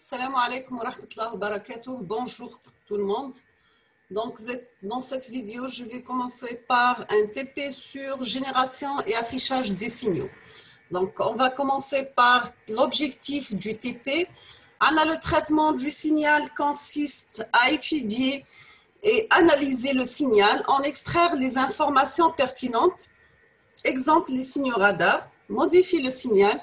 Salam alaikum wa rahmatullahi wa barakatuh. Bonjour tout le monde. Donc, dans cette vidéo, je vais commencer par un TP sur génération et affichage des signaux. Donc, on va commencer par l'objectif du TP. Le traitement du signal consiste à étudier et analyser le signal, en extraire les informations pertinentes. Exemple, les signaux radar, modifier le signal.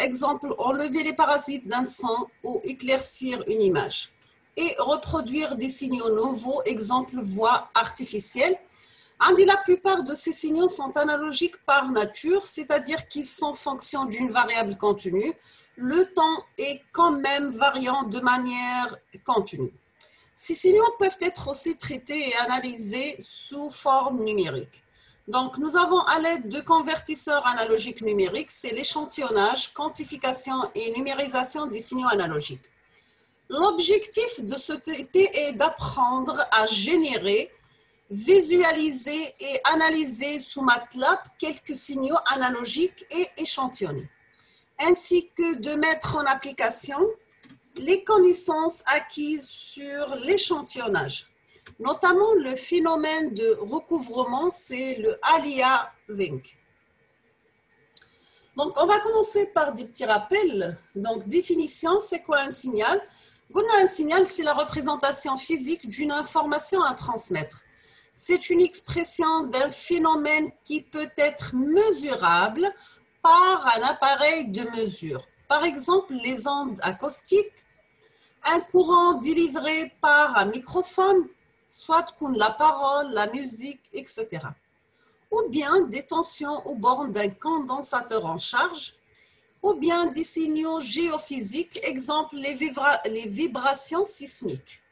Exemple, enlever les parasites d'un son ou éclaircir une image. Et reproduire des signaux nouveaux, exemple, voix artificielle. La plupart de ces signaux sont analogiques par nature, c'est-à-dire qu'ils sont fonction d'une variable continue. Le temps est quand même variant de manière continue. Ces signaux peuvent être aussi traités et analysés sous forme numérique. Donc, nous avons à l'aide de convertisseurs analogiques numériques, c'est l'échantillonnage, quantification et numérisation des signaux analogiques. L'objectif de ce TP est d'apprendre à générer, visualiser et analyser sous MATLAB quelques signaux analogiques et échantillonnés, ainsi que de mettre en application les connaissances acquises sur l'échantillonnage. Notamment le phénomène de recouvrement, c'est le aliasing. Donc, on va commencer par des petits rappels. Donc, définition, c'est quoi un signal? Un signal, c'est la représentation physique d'une information à transmettre. C'est une expression d'un phénomène qui peut être mesurable par un appareil de mesure. Par exemple, les ondes acoustiques, un courant délivré par un microphone, soit la parole, la musique, etc. Ou bien des tensions au bord d'un condensateur en charge, ou bien des signaux géophysiques, exemple les vibrations sismiques,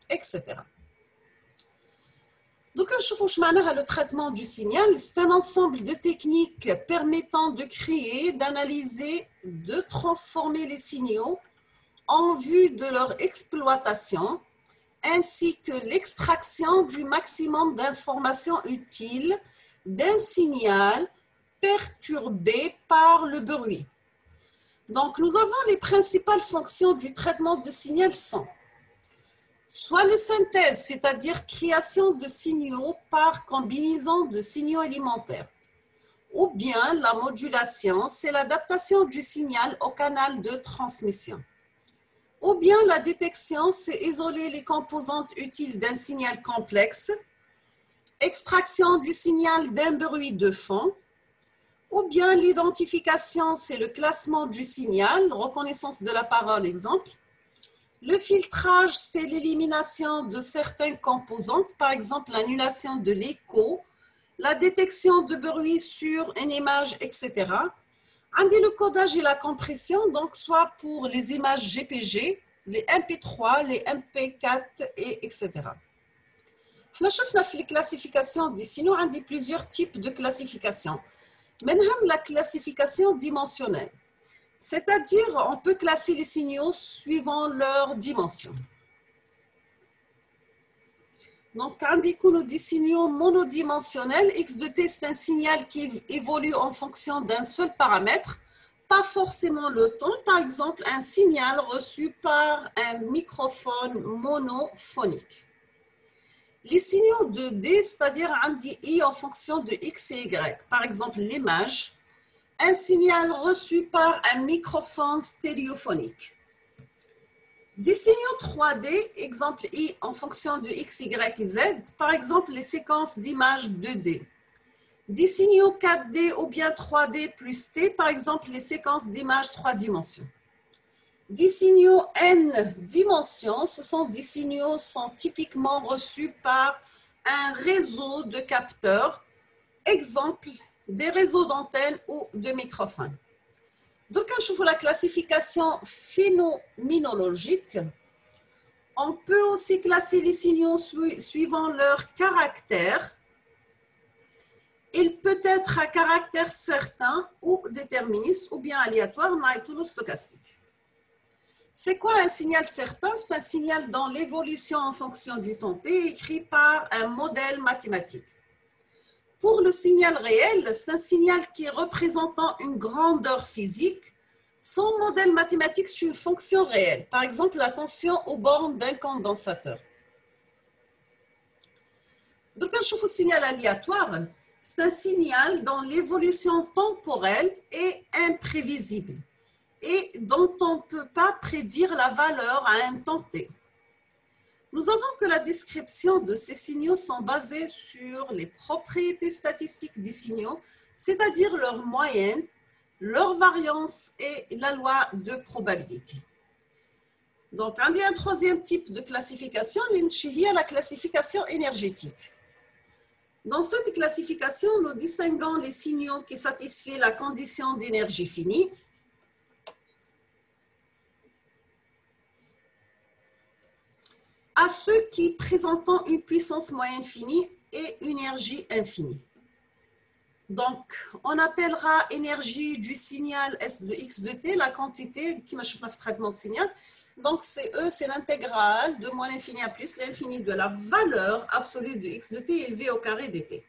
etc. Donc, le traitement du signal, c'est un ensemble de techniques permettant de créer, d'analyser, de transformer les signaux en vue de leur exploitation, ainsi que l'extraction du maximum d'informations utiles d'un signal perturbé par le bruit. Donc, nous avons les principales fonctions du traitement de signal sont soit le synthèse, c'est-à-dire création de signaux par combinaison de signaux élémentaires, ou bien la modulation, c'est l'adaptation du signal au canal de transmission. Ou bien la détection, c'est isoler les composantes utiles d'un signal complexe, extraction du signal d'un bruit de fond, ou bien l'identification, c'est le classement du signal, reconnaissance de la parole, exemple. Le filtrage, c'est l'élimination de certaines composantes, par exemple l'annulation de l'écho, la détection de bruit sur une image, etc. Le codage et la compression, donc soit pour les images GPG, les MP3, les MP4, etc. Nous avons vu la classification des signaux, il y a plusieurs types de classification. Même la classification dimensionnelle, c'est-à-dire on peut classer les signaux suivant leur dimension. Donc, quand on dit des signaux monodimensionnels, X de T, c'est un signal qui évolue en fonction d'un seul paramètre, pas forcément le temps. Par exemple, un signal reçu par un microphone monophonique. Les signaux de D, c'est-à-dire un dit I en fonction de X et Y. Par exemple, l'image, un signal reçu par un microphone stéréophonique. Des signaux 3D, exemple I en fonction de X, Y et Z, par exemple les séquences d'images 2D. Des signaux 4D ou bien 3D plus T, par exemple les séquences d'images 3 dimensions. Des signaux N dimensions, ce sont des signaux sont typiquement reçus par un réseau de capteurs, exemple des réseaux d'antennes ou de microphones. Donc, quand je vois la classification phénoménologique, on peut aussi classer les signaux suivant leur caractère. Il peut être à caractère certain ou déterministe ou bien aléatoire, mais tout le stochastique. C'est quoi un signal certain? C'est un signal dont l'évolution en fonction du temps t est écrit par un modèle mathématique. Pour le signal réel, c'est un signal qui est représentant une grandeur physique, Son modèle mathématique, c'est une fonction réelle. Par exemple, la tension aux bornes d'un condensateur. Donc, un signal aléatoire, c'est un signal dont l'évolution temporelle est imprévisible et dont on ne peut pas prédire la valeur à un temps T. Nous avons que la description de ces signaux sont basées sur les propriétés statistiques des signaux, c'est-à-dire leur moyenne, leur variance et la loi de probabilité. Donc, on a un troisième type de classification, la classification énergétique. Dans cette classification, nous distinguons les signaux qui satisfont la condition d'énergie finie à ceux qui présentent une puissance moyenne finie et une énergie infinie. Donc, on appellera énergie du signal S de X de T la quantité qui m'a chauffé le traitement de signal. Donc, c'est E, c'est l'intégrale de moins l'infini à plus l'infini de la valeur absolue de X de T élevée au carré dt.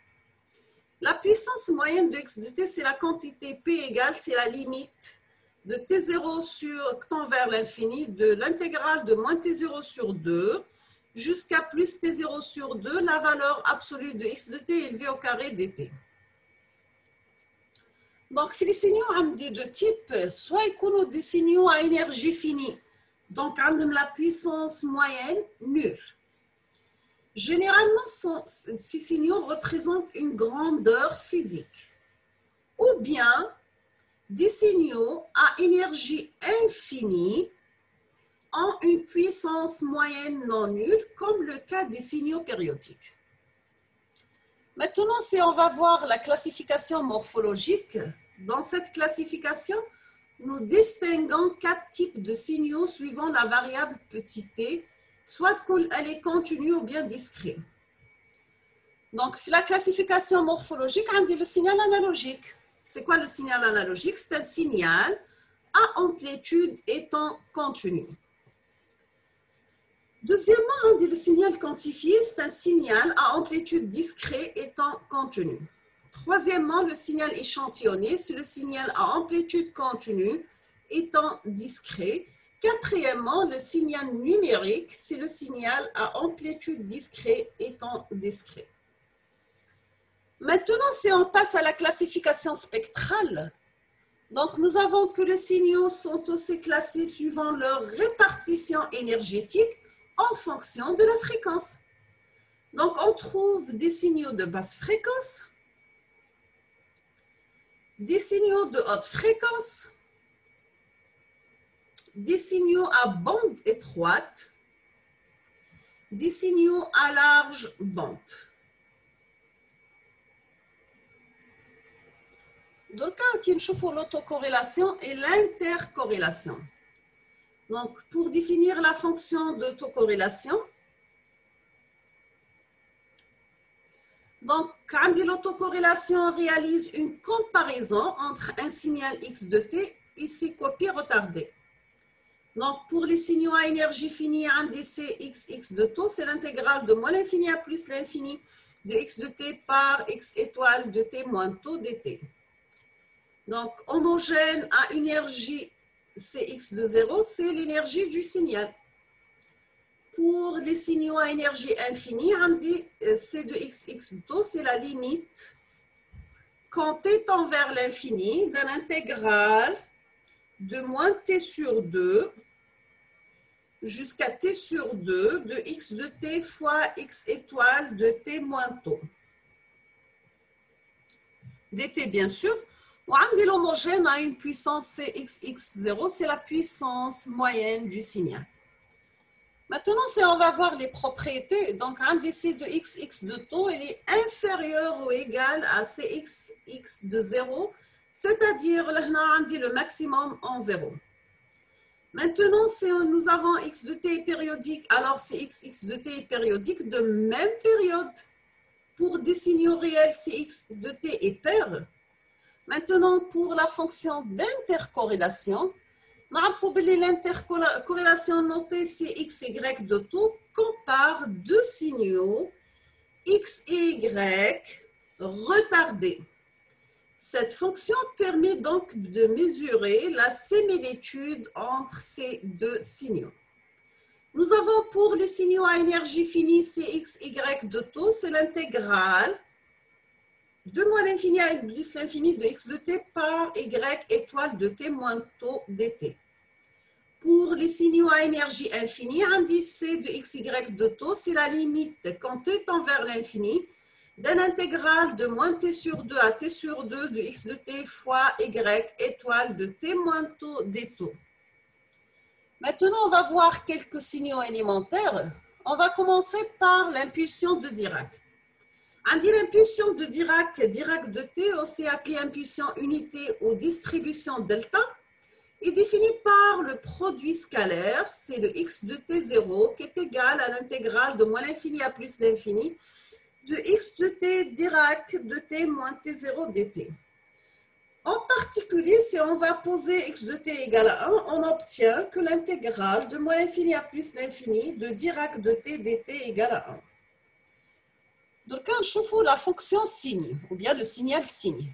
La puissance moyenne de X de T, c'est la quantité P égale, c'est la limite de T0 sur tend vers l'infini de l'intégrale de moins T0 sur 2 jusqu'à plus T0 sur 2, la valeur absolue de X de T élevée au carré dt. Donc, les signaux ont des deux types, soit ils des signaux à énergie finie, donc ont la puissance moyenne nulle. Généralement, ces signaux représentent une grandeur physique, ou bien des signaux à énergie infinie ont une puissance moyenne non nulle, comme le cas des signaux périodiques. Maintenant, si on va voir la classification morphologique, dans cette classification, nous distinguons 4 types de signaux suivant la variable petit t, soit qu'elle est continue ou bien discrète. Donc, la classification morphologique, on dit le signal analogique. C'est quoi le signal analogique? C'est un signal à amplitude étant continue. Deuxièmement, on dit le signal quantifié, c'est un signal à amplitude discrète étant continue. Troisièmement, le signal échantillonné, c'est le signal à amplitude continue étant discret. Quatrièmement, le signal numérique, c'est le signal à amplitude discrète étant discret. Maintenant, si on passe à la classification spectrale, donc nous avons que les signaux sont aussi classés suivant leur répartition énergétique en fonction de la fréquence. Donc, on trouve des signaux de basse fréquence, des signaux de haute fréquence, des signaux à bande étroite, des signaux à large bande. Donc, on voit l'autocorrélation et l'intercorrélation. Donc, pour définir la fonction d'autocorrélation, donc, quand l'autocorrélation réalise une comparaison entre un signal X de T et ses copies retardées. Donc, pour les signaux à énergie finie, un DC XX de taux, c'est l'intégrale de moins l'infini à plus l'infini de X de T par X étoile de T moins taux dt. Donc, homogène à énergie Cx de 0, c'est l'énergie du signal. Pour les signaux à énergie infinie, on dit C de XX de taux, c'est la limite quand t tend vers l'infini de l'intégrale de moins t sur 2 jusqu'à t sur 2 de x de t fois x étoile de t moins taux. dt, bien sûr. L'homogène a une puissance Cxx0, c'est la puissance moyenne du signal. Maintenant, si on va voir les propriétés, donc un DC de XX de taux, il est inférieur ou égal à Cxx de 0, c'est-à-dire on dit le maximum en 0. Maintenant, si nous avons x de t périodique, alors Cxx de t est périodique de même période. Pour des signaux réels, Cx de t est pair. Maintenant, pour la fonction d'intercorrélation, l'intercorrélation notée CXY de taux compare deux signaux X et Y retardés. Cette fonction permet donc de mesurer la similitude entre ces deux signaux. Nous avons pour les signaux à énergie finie Cx, Y de taux, c'est l'intégrale de moins l'infini à plus l'infini de x de t par y étoile de t moins taux dt. Pour les signaux à énergie infinie, indice C de xy de taux, c'est la limite quand t tend vers l'infini d'un intégral de moins t sur 2 à t sur 2 de x de t fois y étoile de t moins taux d taux. Maintenant, on va voir quelques signaux élémentaires. On va commencer par l'impulsion de Dirac. On dit l'impulsion de Dirac de t, aussi appelée impulsion unité ou distribution delta, est définie par le produit scalaire, c'est le x de t0 qui est égal à l'intégrale de moins l'infini à plus l'infini de x de t Dirac de t moins t0 dt. En particulier, si on va poser x de t égale à 1, on obtient que l'intégrale de moins l'infini à plus l'infini de Dirac de t dt égale à 1. Donc, on chauffe la fonction signe, ou bien le signal signe.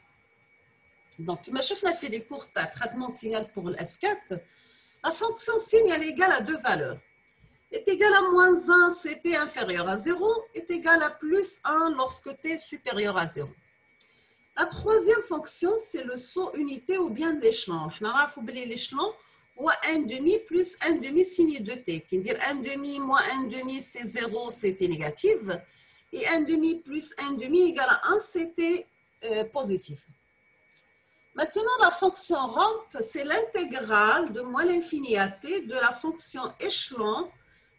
Donc, ma chef n'a fait des cours de traitement de signal pour le S4. La fonction signe, elle est égale à deux valeurs. Est égale à moins 1 si t inférieur à 0, est égale à plus 1 lorsque t est supérieur à 0. La troisième fonction, c'est le saut unité ou bien l'échelon. On a oublié l'échelon ou 1,5 plus 1,5 signe de t. Qui veut dire 1,5 moins 1,5 c'est 0, c'était négatif. Et 1,5 plus 1,5 égale à 1, c'était positif. Maintenant, la fonction rampe, c'est l'intégrale de moins l'infini à t de la fonction échelon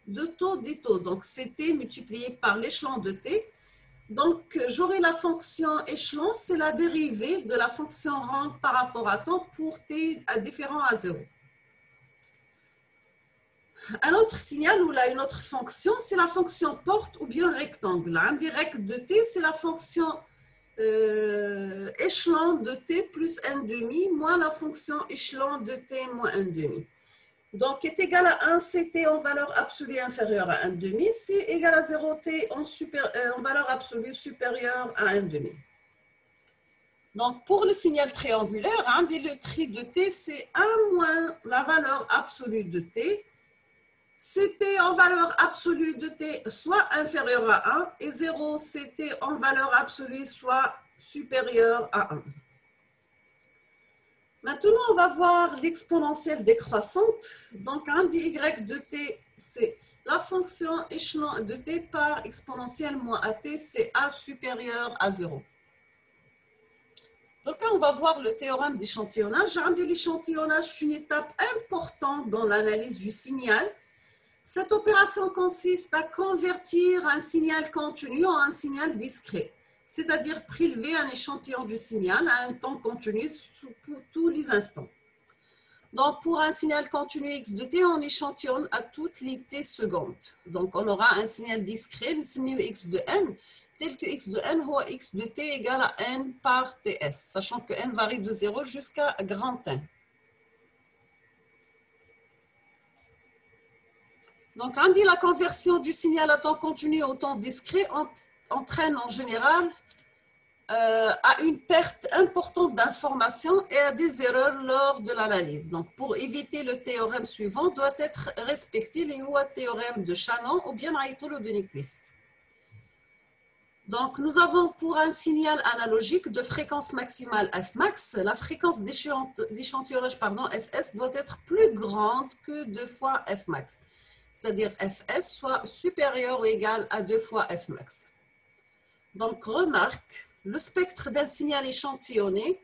de taux des taux. Donc, c'est t multiplié par l'échelon de t. Donc, j'aurai la fonction échelon, c'est la dérivée de la fonction rampe par rapport à temps pour t différent à 0. Un autre signal ou là une autre fonction, c'est la fonction porte ou bien rectangle. L'indirect de t, c'est la fonction échelon de t plus 1,5 moins la fonction échelon de t moins 1,5. Donc, est égal à 1, c'est t en valeur absolue inférieure à 1,5. Si égal à 0, t en valeur absolue supérieure à 1,5. Donc, pour le signal triangulaire, le tri de t, c'est 1 moins la valeur absolue de t. C'est t en valeur absolue de t soit inférieur à 1 et 0, c'est t en valeur absolue soit supérieur à 1. Maintenant, on va voir l'exponentielle décroissante. Donc, un dit y de t, c'est la fonction échelon de t par exponentielle moins at, c'est a supérieur à 0. Donc, là, on va voir le théorème d'échantillonnage. L'échantillonnage est une étape importante dans l'analyse du signal. Cette opération consiste à convertir un signal continu en un signal discret, c'est-à-dire prélever un échantillon du signal à un temps continu pour tous les instants. Donc, pour un signal continu x de t, on échantillonne à toutes les t secondes. Donc, on aura un signal discret, x de n, tel que x de n ou x de t égale à n par ts, sachant que n varie de 0 jusqu'à grand n. Donc, on dit la conversion du signal à temps continu au temps discret entraîne en général à une perte importante d'informations et à des erreurs lors de l'analyse. Donc, pour éviter le théorème suivant, doit être respecté le théorème de Shannon ou bien Aytolo de Nyquist. Donc, nous avons pour un signal analogique de fréquence maximale Fmax, la fréquence d'échantillonnage Fs doit être plus grande que 2 fois Fmax. C'est-à-dire Fs soit supérieur ou égal à 2 fois Fmax. Donc, remarque, le spectre d'un signal échantillonné,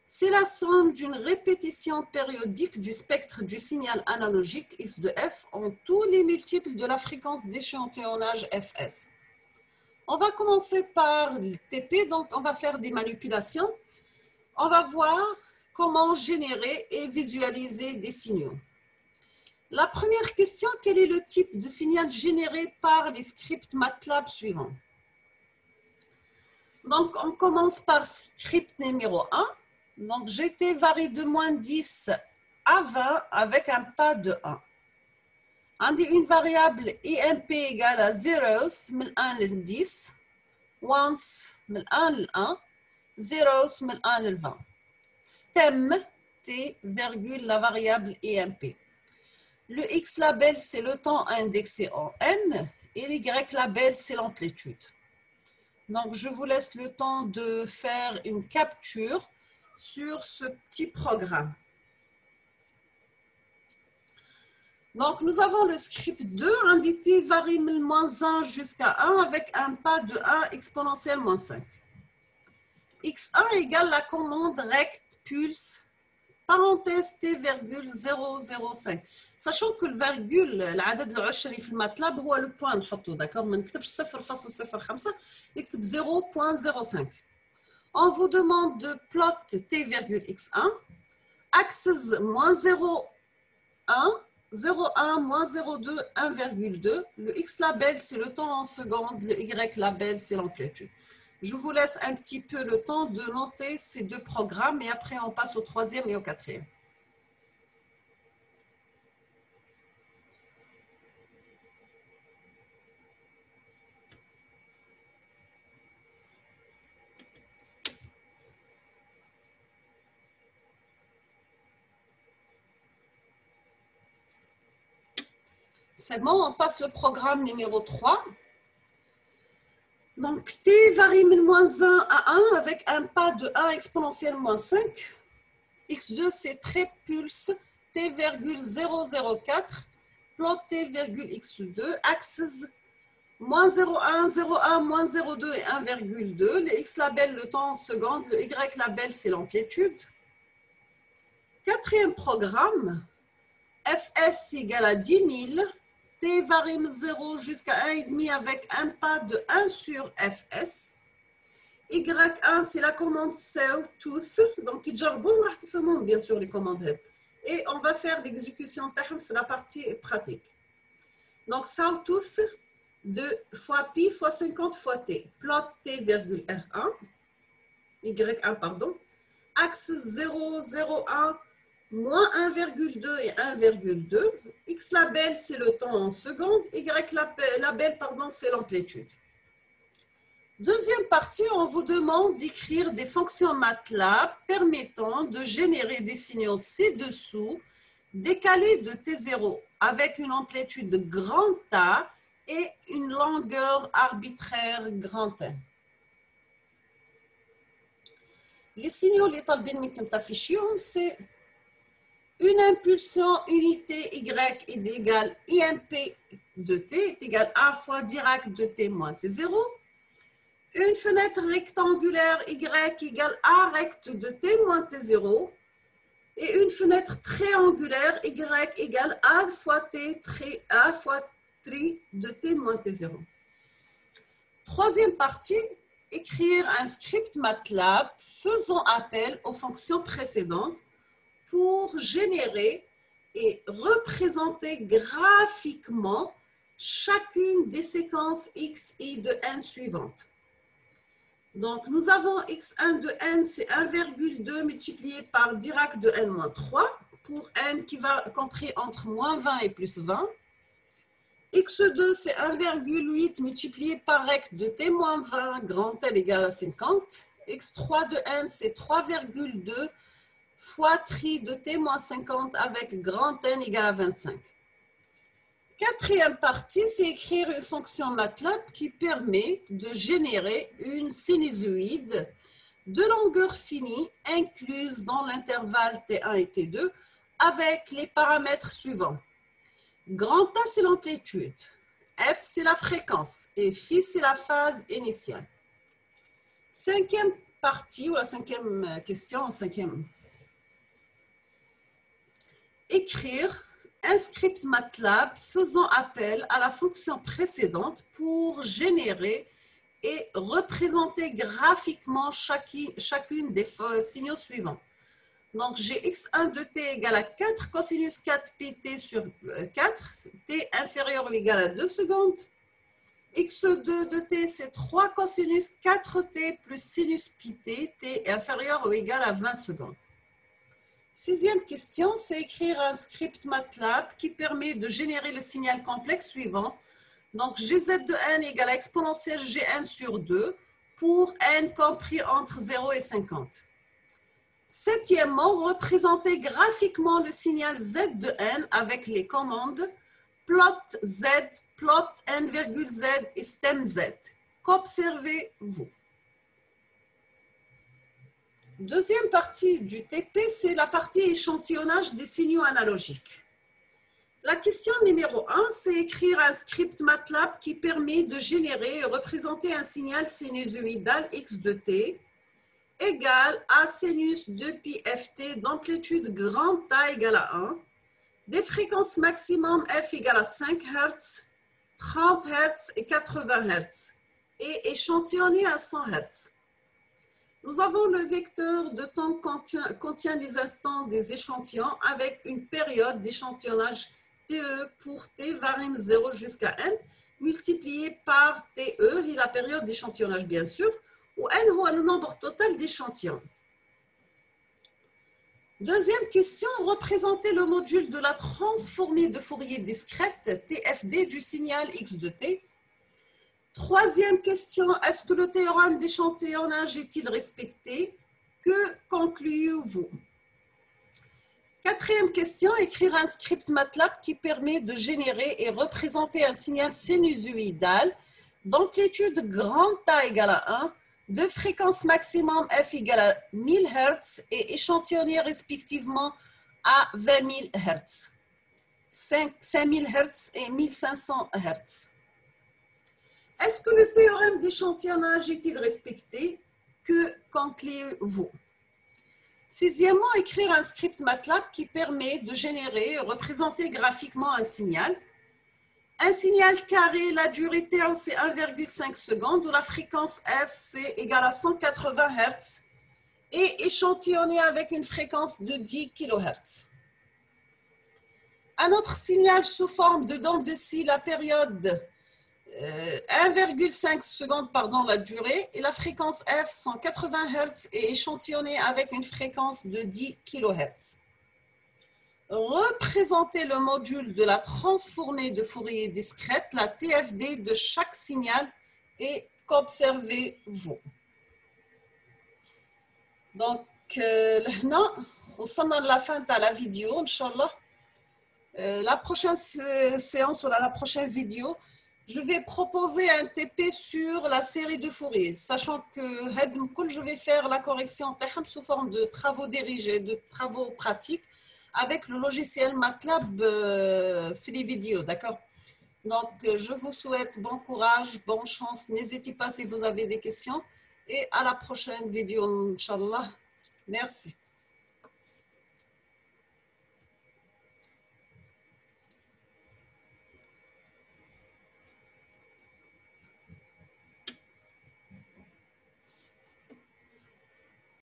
c'est la somme d'une répétition périodique du spectre du signal analogique x de f en tous les multiples de la fréquence d'échantillonnage Fs. On va commencer par le TP, donc on va faire des manipulations. On va voir comment générer et visualiser des signaux. La première question, quel est le type de signal généré par les scripts MATLAB suivants? Donc, on commence par script numéro 1. Donc, GT varie de moins 10 à 20 avec un pas de 1. On dit une variable IMP égale à 0 من 1 ل 10, once من 1 ل 1, zeros من 1 ل 20. Stem, t, virgule, la variable EMP. Le X label, c'est le temps indexé en N et l'Y label, c'est l'amplitude. Donc, je vous laisse le temps de faire une capture sur ce petit programme. Donc, nous avons le script 2, indité varie de moins 1 jusqu'à 1 avec un pas de 1 exponentielle moins 5. X1 égale la commande rect pulse parenthèse t virgule 005. Sachant que le virgule, العدد العشري في الماتلاب هو le point نحطه, d'accord? ما نكتبش 0.05, نكتب 0.05. On vous demande de plot t virgule x1, axes moins 0,1, 0,1, moins 0,2, 1,2. Le X label, c'est le temps en secondes. Le Y label, c'est l'amplitude. Je vous laisse un petit peu le temps de noter ces deux programmes et après, on passe au troisième et au quatrième. C'est bon, on passe le programme numéro 3. Donc, t varie de moins 1 à 1 avec un pas de 1 exponentielle moins 5. X2, c'est trait pulse t virgule 004, plot t virgule x2, axes moins 0,1, 0,1, moins 0,2 et 1,2. Le X label le temps en secondes, le Y label, c'est l'amplitude. Quatrième programme, Fs égale à 10 000. T varie de 0 jusqu'à 1,5 avec un pas de 1 sur Fs. Y1, c'est la commande sawtooth. Donc, bien sûr, les commandes. Et on va faire l'exécution de la partie pratique. Donc, sawtooth, 2 fois pi fois 50 fois t. Plot t virgule R1, Y1, pardon. Axe 0, 0, 1, moins 1,2 et 1,2. X label, c'est le temps en secondes. Y label, pardon, c'est l'amplitude. Deuxième partie, on vous demande d'écrire des fonctions MATLAB permettant de générer des signaux ci-dessous décalés de T0 avec une amplitude de grand A et une longueur arbitraire grand N. Les signaux, les c'est une impulsion unité Y est égale IMP de T est égale A fois Dirac de T moins T0. Une fenêtre rectangulaire Y égale A rect de T moins T0. Et une fenêtre triangulaire Y égale A fois T A fois tri de T moins T0. Troisième partie, écrire un script MATLAB faisant appel aux fonctions précédentes pour générer et représenter graphiquement chacune des séquences XI de N suivantes. Donc, nous avons X1 de N, c'est 1,2 multiplié par Dirac de N-3 pour N qui va compris entre moins 20 et plus 20. X2, c'est 1,8 multiplié par rect de T-20, grand L égale à 50. X3 de N, c'est 3,2 fois tri de T-50 avec grand N égale à 25. Quatrième partie, c'est écrire une fonction MATLAB qui permet de générer une sinusoïde de longueur finie incluse dans l'intervalle T1 et T2 avec les paramètres suivants. Grand A, c'est l'amplitude. F, c'est la fréquence. Et phi, c'est la phase initiale. Cinquième partie, ou la cinquième question, écrire un script MATLAB faisant appel à la fonction précédente pour générer et représenter graphiquement chacune des signaux suivants. Donc, j'ai x1 de t égale à 4 cosinus 4 pt sur 4, t inférieur ou égal à 2 secondes. x2 de t, c'est 3 cosinus 4t plus sinus pt, t inférieur ou égal à 20 secondes. Sixième question, c'est écrire un script MATLAB qui permet de générer le signal complexe suivant. Donc, gz de n égale à exponentielle gn sur 2 pour n compris entre 0 et 50. Septièmement, représenter graphiquement le signal z de n avec les commandes plot z, plot n, z et stem z. Qu'observez-vous? Deuxième partie du TP, c'est la partie échantillonnage des signaux analogiques. La question numéro 1, c'est écrire un script MATLAB qui permet de générer et représenter un signal sinusoïdal x de t égale à sinus de pi ft d'amplitude grande A égale à 1, des fréquences maximum f égale à 5 Hz, 30 Hz et 80 Hz, et échantillonné à 100 Hz. Nous avons le vecteur de temps contient les instants des échantillons avec une période d'échantillonnage TE pour T varim 0 jusqu'à N, multiplié par TE et la période d'échantillonnage bien sûr, où N est le nombre total d'échantillons. Deuxième question, représenter le module de la transformée de Fourier discrète TFD du signal x de t. Troisième question, est-ce que le théorème d'échantillonnage est-il respecté? Que concluez-vous? Quatrième question, écrire un script MATLAB qui permet de générer et représenter un signal sinusoïdal d'amplitude grande A égale à 1, de fréquence maximum f égale à 1000 Hz et échantillonné respectivement à 20 000 Hz, 5000 Hz et 1500 Hz. Est-ce que le théorème d'échantillonnage est-il respecté? Que concluez-vous? Sixièmement, écrire un script MATLAB qui permet de générer et représenter graphiquement un signal. Un signal carré, la durée T c'est 1,5 secondes, où la fréquence f c'est égal à 180 Hz et échantillonné avec une fréquence de 10 kHz. Un autre signal sous forme de dents de scie, la période 1,5 secondes, la durée, et la fréquence f 180 Hz et échantillonné avec une fréquence de 10 kHz. Représenter le module de la transformée de Fourier discrète, la TFD de chaque signal, et qu'observez-vous? Donc, là, وصلنا à la fin de la vidéo, Inch'Allah. La prochaine séance ou la prochaine vidéo, je vais proposer un TP sur la série de Fourier, sachant que je vais faire la correction sous forme de travaux dirigés, de travaux pratiques, avec le logiciel MATLAB les vidéos, d'accord? Donc, je vous souhaite bon courage, bonne chance. N'hésitez pas si vous avez des questions. Et à la prochaine vidéo, Inch'Allah. Merci.